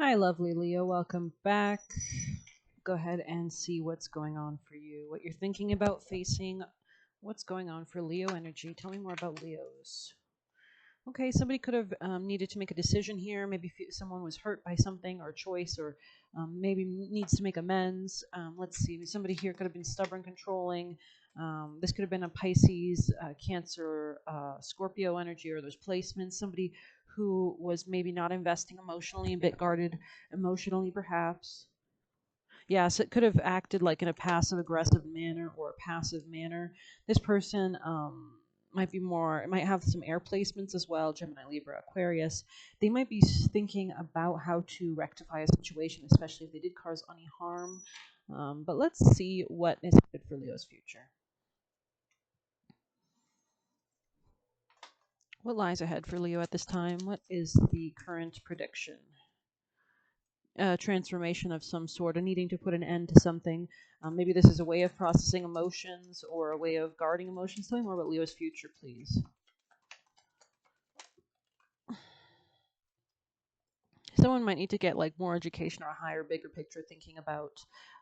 Hi, lovely Leo. Welcome back. Go ahead and see what's going on for you, what you're thinking about facing, what's going on for Leo energy. Tell me more about Leos. Okay, somebody could have needed to make a decision here. Maybe someone was hurt by something or a choice, or maybe needs to make amends. Let's see. Somebody here could have been stubborn, controlling. This could have been a Pisces, Cancer, Scorpio energy, or those placements. Somebody who was maybe not investing emotionally, a bit guarded emotionally, perhaps. Yes, it could have acted like in a passive aggressive manner or a passive manner. This person might be more, it might have some air placements as well, Gemini, Libra, Aquarius. They might be thinking about how to rectify a situation, especially if they did cause any harm. But let's see what is good for Leo's future. What lies ahead for Leo at this time? What is the current prediction? Transformation of some sort, or needing to put an end to something. Maybe this is a way of processing emotions or a way of guarding emotions. Tell me more about Leo's future, please. Someone might need to get like more education or a higher, bigger picture thinking about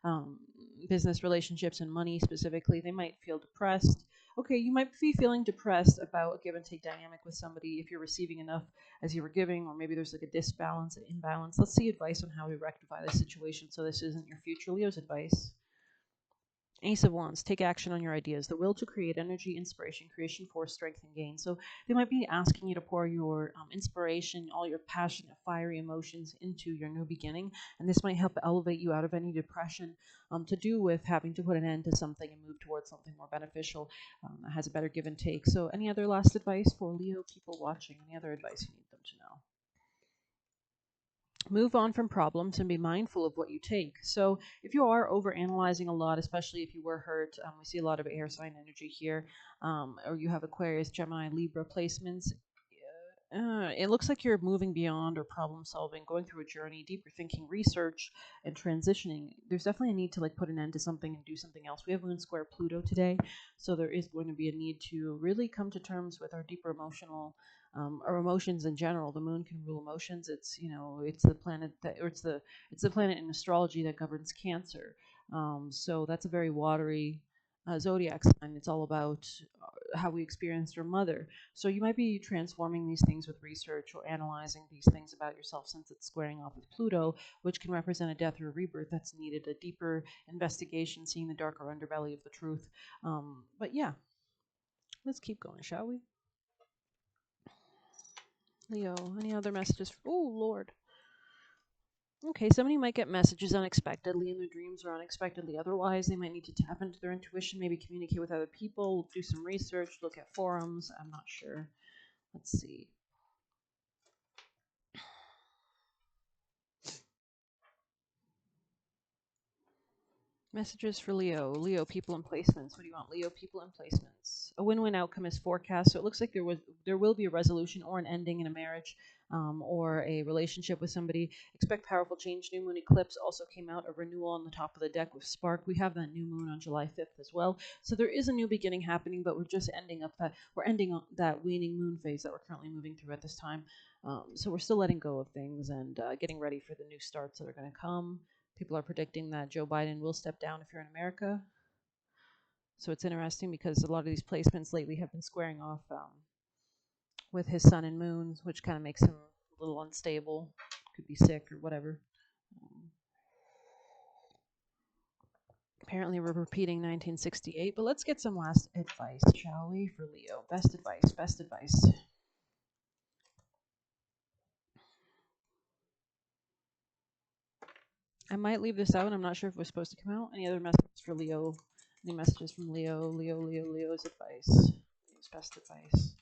um, business relationships and money specifically. They might feel depressed. Okay, you might be feeling depressed about a give and take dynamic with somebody if you're receiving enough as you were giving, or maybe there's like a disbalance, an imbalance. Let's see advice on how to rectify this situation so this isn't your future Leo's advice. Ace of Wands, take action on your ideas. The will to create energy, inspiration, creation, force, strength, and gain. So they might be asking you to pour your inspiration, all your passionate, fiery emotions into your new beginning. And this might help elevate you out of any depression to do with having to put an end to something and move towards something more beneficial that has a better give and take. So, any other last advice for Leo people watching? Any other advice you need them to know? Move on from problems and be mindful of what you take. So, if you are over analyzing a lot, especially if you were hurt, we see a lot of air sign energy here, or you have Aquarius, Gemini, Libra placements. It looks like you're moving beyond or problem solving, going through a journey, deeper thinking, research, and transitioning. There's definitely a need to like put an end to something and do something else. We have Moon Square Pluto today, so there is going to be a need to really come to terms with our deeper emotional, our emotions in general. The Moon can rule emotions. It's it's the planet that, or it's the planet in astrology that governs Cancer. So that's a very watery zodiac sign. It's all about how we experienced our mother. So you might be transforming these things with research or analyzing these things about yourself since it's squaring off with Pluto, which can represent a death or a rebirth that's needed, a deeper investigation, seeing the darker underbelly of the truth. But yeah, let's keep going, shall we? Leo, any other messages? Oh, Lord. Okay, somebody might get messages unexpectedly in their dreams or unexpectedly otherwise. They might need to tap into their intuition, maybe communicate with other people, do some research, look at forums. I'm not sure. Let's see. Messages for Leo. Leo people and placements. What do you want? Leo people and placements. A win-win outcome is forecast. So it looks like there will be a resolution or an ending in a marriage, or a relationship with somebody. Expect powerful change. New moon eclipse also came out. A renewal on the top of the deck with Spark. We have that new moon on July 5th as well. So there is a new beginning happening, but we're ending on that waning moon phase that we're currently moving through at this time. So we're still letting go of things and getting ready for the new starts that are going to come. People are predicting that Joe Biden will step down if you're in America. So it's interesting because a lot of these placements lately have been squaring off with his sun and moon, which kind of makes him a little unstable. Could be sick or whatever. Um, Apparently, we're repeating 1968, but let's get some last advice, shall we, for Leo? Best advice, best advice. I might leave this out. I'm not sure if it was supposed to come out. Any other messages for Leo? Any messages from Leo? Leo's advice. Leo's best advice.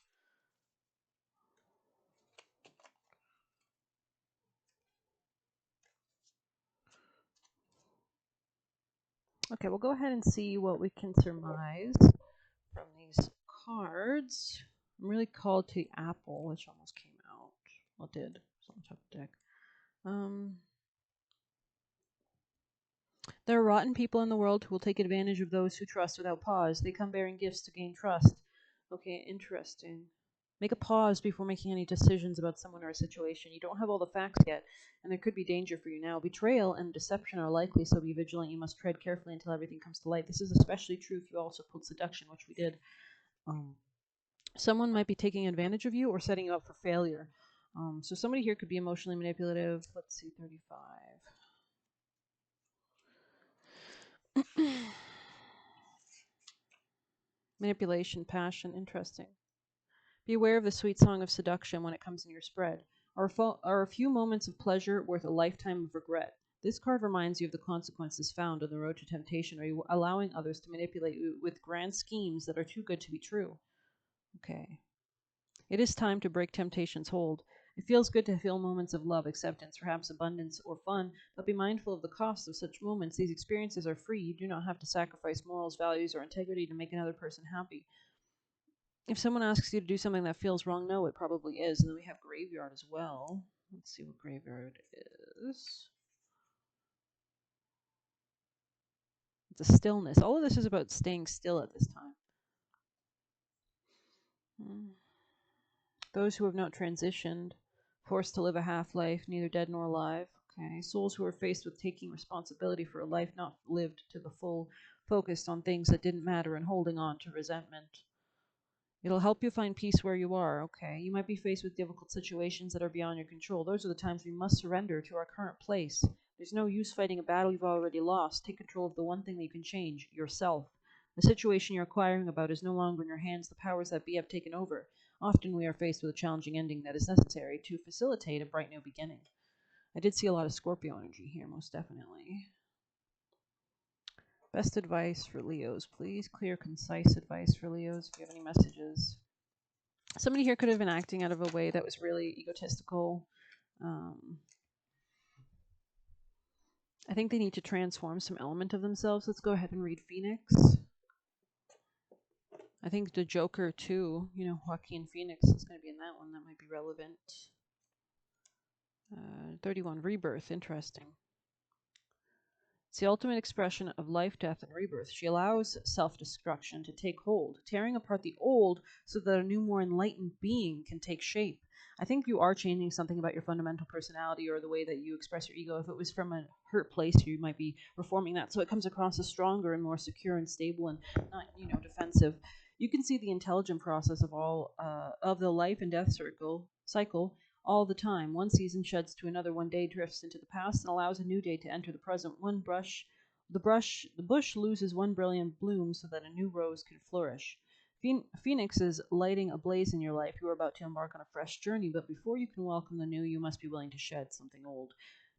Okay, we'll go ahead and see what we can surmise from these cards. I'm really called to Apple, which almost came out. Well, it did. It's on the top of the deck. Um, there are rotten people in the world who will take advantage of those who trust without pause. They come bearing gifts to gain trust. Okay, interesting. Make a pause before making any decisions about someone or a situation. You don't have all the facts yet, and there could be danger for you now. Betrayal and deception are likely, so be vigilant. You must tread carefully until everything comes to light. This is especially true if you also pulled seduction, which we did. Um, Someone might be taking advantage of you or setting you up for failure. So somebody here could be emotionally manipulative. Let's see, 35. Manipulation, passion, interesting. Be aware of the sweet song of seduction when it comes in your spread. Are a few moments of pleasure worth a lifetime of regret? This card reminds you of the consequences found on the road to temptation. Are you allowing others to manipulate you with grand schemes that are too good to be true? Okay. It is time to break temptation's hold. It feels good to feel moments of love, acceptance, perhaps abundance or fun, but be mindful of the cost of such moments. These experiences are free. You do not have to sacrifice morals, values, or integrity to make another person happy. If someone asks you to do something that feels wrong, no, it probably is. And then we have graveyard as well. Let's see what graveyard is. It's a stillness. All of this is about staying still at this time. Those who have not transitioned, forced to live a half life, neither dead nor alive. Okay. Souls who are faced with taking responsibility for a life not lived to the full, focused on things that didn't matter and holding on to resentment. It'll help you find peace where you are, okay? You might be faced with difficult situations that are beyond your control. Those are the times we must surrender to our current place. There's no use fighting a battle you've already lost. Take control of the one thing that you can change, yourself. The situation you're inquiring about is no longer in your hands. The powers that be have taken over. Often we are faced with a challenging ending that is necessary to facilitate a bright new beginning. I did see a lot of Scorpio energy here, most definitely. Best advice for Leos, please. Clear, concise advice for Leos if you have any messages. Somebody here could have been acting out of a way that was really egotistical. I think they need to transform some element of themselves. Let's go ahead and read Phoenix. I think the Joker, too, Joaquin Phoenix is going to be in that one. That might be relevant. 31, Rebirth. Interesting. It's the ultimate expression of life, death, and rebirth. She allows self-destruction to take hold, tearing apart the old so that a new, more enlightened being can take shape. I think you are changing something about your fundamental personality or the way that you express your ego. If it was from a hurt place, you might be reforming that so it comes across as stronger and more secure and stable and not, defensive. You can see the intelligent process of all of the life and death cycle all the time. One season sheds to another, one day drifts into the past and allows a new day to enter the present. The bush loses one brilliant bloom so that a new rose can flourish. Phoenix is lighting a blaze in your life. You are about to embark on a fresh journey, but before you can welcome the new, you must be willing to shed something old.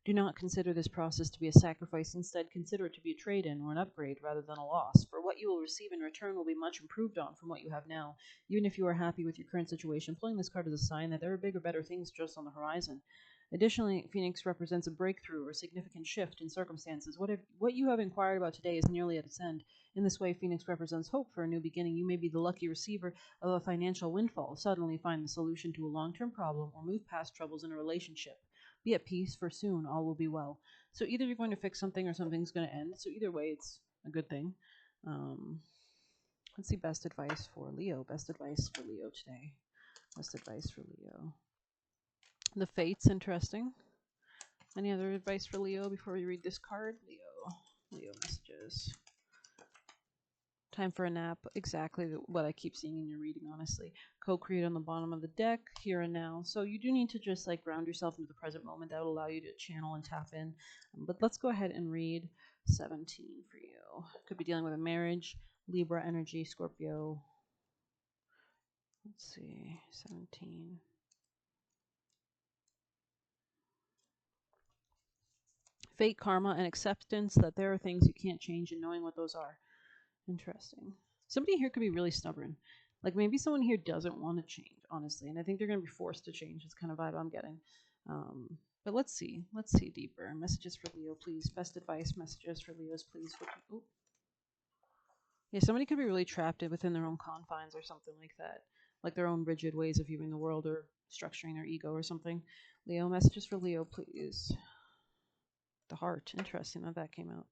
Do not consider this process to be a sacrifice. Instead, consider it to be a trade-in or an upgrade rather than a loss. For what you will receive in return will be much improved on from what you have now. Even if you are happy with your current situation, pulling this card is a sign that there are bigger, better things just on the horizon. Additionally, Phoenix represents a breakthrough or significant shift in circumstances. What you have inquired about today is nearly at its end. In this way, Phoenix represents hope for a new beginning. You may be the lucky receiver of a financial windfall, suddenly find the solution to a long-term problem, or move past troubles in a relationship. Be at peace, for soon all will be well. So either you're going to fix something or something's going to end. So either way, it's a good thing. Um, let's see best advice for Leo. Best advice for Leo today. Best advice for Leo. The Fates, interesting. Any other advice for Leo before we read this card? Leo messages. Time for a nap. Exactly what I keep seeing in your reading, honestly. Co-create on the bottom of the deck, here and now. So you do need to just ground yourself into the present moment. That will allow you to channel and tap in. But let's go ahead and read 17 for you. Could be dealing with a marriage, Libra energy, Scorpio. Let's see, 17. Fate, karma, and acceptance that there are things you can't change and knowing what those are. Interesting. Somebody here could be really stubborn. Maybe someone here doesn't want to change, honestly, and I think they're going to be forced to change. It's kind of vibe I'm getting. But let's see. Let's see deeper. Messages for Leo, please. Best advice, messages for Leos, please. Oh. Yeah, somebody could be really trapped within their own confines or something like that. Like their own rigid ways of viewing the world or structuring their ego or something. Leo, messages for Leo, please. The heart. Interesting that came out.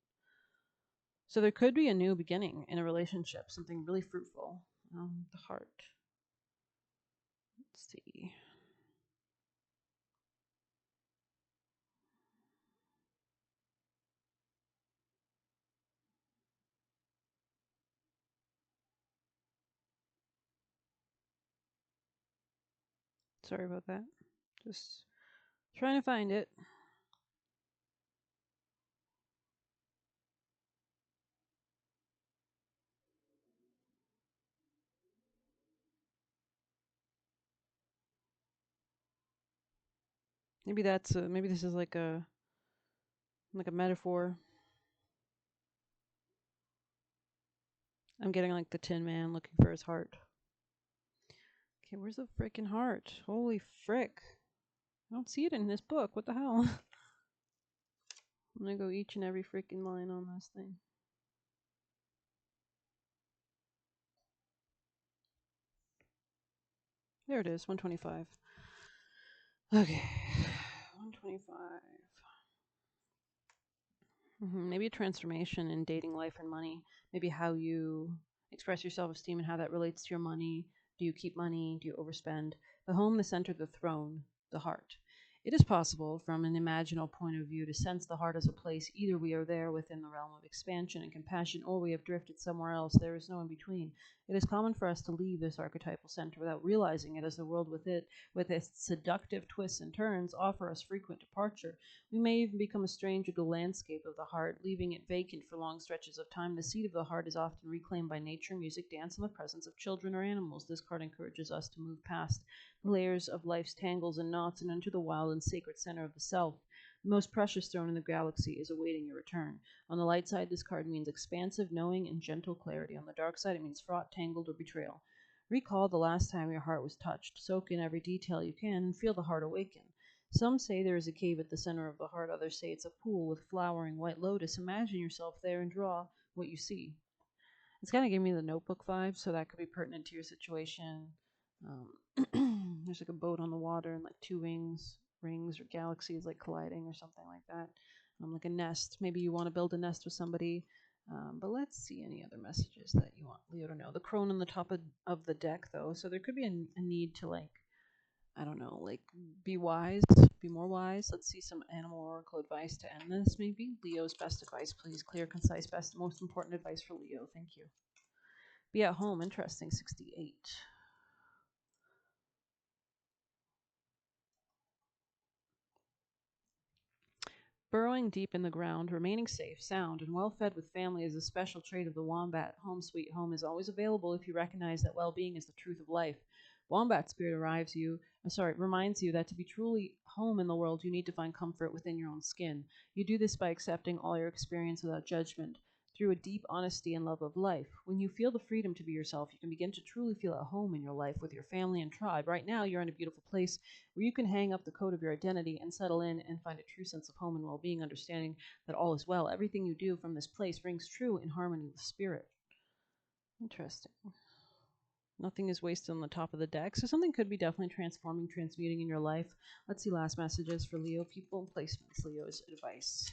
So there could be a new beginning in a relationship, something really fruitful. The heart. Let's see. Sorry about that. Just trying to find it. Maybe that's maybe this is like a metaphor. I'm getting like the Tin Man looking for his heart. Okay, where's the freaking heart? Holy frick. I don't see it in this book. What the hell? I'm gonna go each and every freaking line on this thing. There it is, 125. Okay, 125. Maybe a transformation in dating, life, and money. Maybe how you express your self esteem and how that relates to your money. Do you keep money? Do you overspend? The home, the center, the throne, the heart. It is possible, from an imaginal point of view, to sense the heart as a place. Either we are there within the realm of expansion and compassion, or we have drifted somewhere else. There is no in between. It is common for us to leave this archetypal center without realizing it, as the world with its seductive twists and turns, offer us frequent departure. We may even become a stranger to the landscape of the heart, leaving it vacant for long stretches of time. The seat of the heart is often reclaimed by nature, music, dance, and the presence of children or animals. This card encourages us to move past the layers of life's tangles and knots and into the wild and sacred center of the self. The most precious throne in the galaxy is awaiting your return. On the light side, this card means expansive, knowing, and gentle clarity. On the dark side, it means fraught, tangled, or betrayal. Recall the last time your heart was touched. Soak in every detail you can and feel the heart awaken. Some say there is a cave at the center of the heart, others say it's a pool with flowering white lotus. Imagine yourself there and draw what you see. It's kind of giving me the Notebook vibe, so that could be pertinent to your situation. There's like a boat on the water and like two rings or galaxies like colliding or something like that. Like a nest. Maybe you want to build a nest with somebody. But let's see any other messages that you want Leo to know. The crone on the top of the deck, though, so there could be a need to like, I don't know, like be wise, be more wise. Let's see some animal oracle advice to end this, maybe. Leo's best advice, please. Clear, concise, best, most important advice for Leo. Thank you. Be at home. Interesting. 68. Burrowing deep in the ground, remaining safe, sound, and well fed with family is a special trait of the wombat. Home sweet home is always available if you recognize that well being is the truth of life. Wombat spirit reminds you that to be truly home in the world, you need to find comfort within your own skin. You do this by accepting all your experience without judgment, through a deep honesty and love of life. When you feel the freedom to be yourself, you can begin to truly feel at home in your life with your family and tribe. Right now, you're in a beautiful place where you can hang up the coat of your identity and settle in and find a true sense of home and well being, understanding that all is well. Everything you do from this place rings true in harmony with spirit. Interesting. Nothing is wasted on the top of the deck. So something could be definitely transforming, transmuting in your life. Let's see last messages for Leo people and placements. Leo's advice.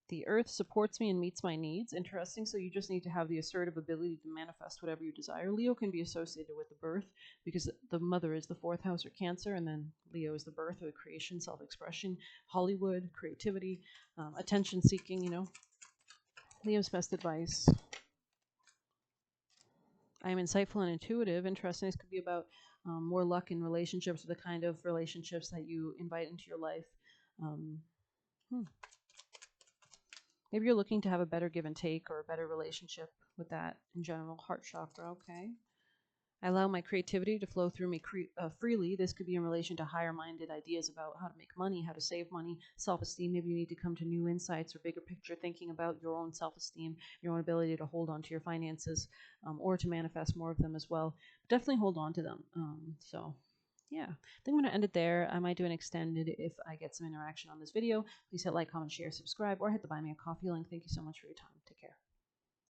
The earth supports me and meets my needs. Interesting. So you just need to have the assertive ability to manifest whatever you desire. Leo can be associated with the birth because the mother is the fourth house or Cancer, and then Leo is the birth or the creation, self-expression, Hollywood, creativity, attention seeking, Leo's best advice. I am insightful and intuitive. Interesting. This could be about more luck in relationships, or the kind of relationships that you invite into your life. Um, Maybe you're looking to have a better give and take or a better relationship with that in general. Heart chakra, okay. I allow my creativity to flow through me freely. This could be in relation to higher minded ideas about how to make money, how to save money, self esteem. Maybe you need to come to new insights or bigger picture thinking about your own self esteem, your own ability to hold on to your finances, or to manifest more of them as well. But definitely hold on to them. Yeah, I think I'm going to end it there. I might do an extended if I get some interaction on this video. Please hit like, comment, share, subscribe, or hit the Buy Me a Coffee link. Thank you so much for your time. Take care.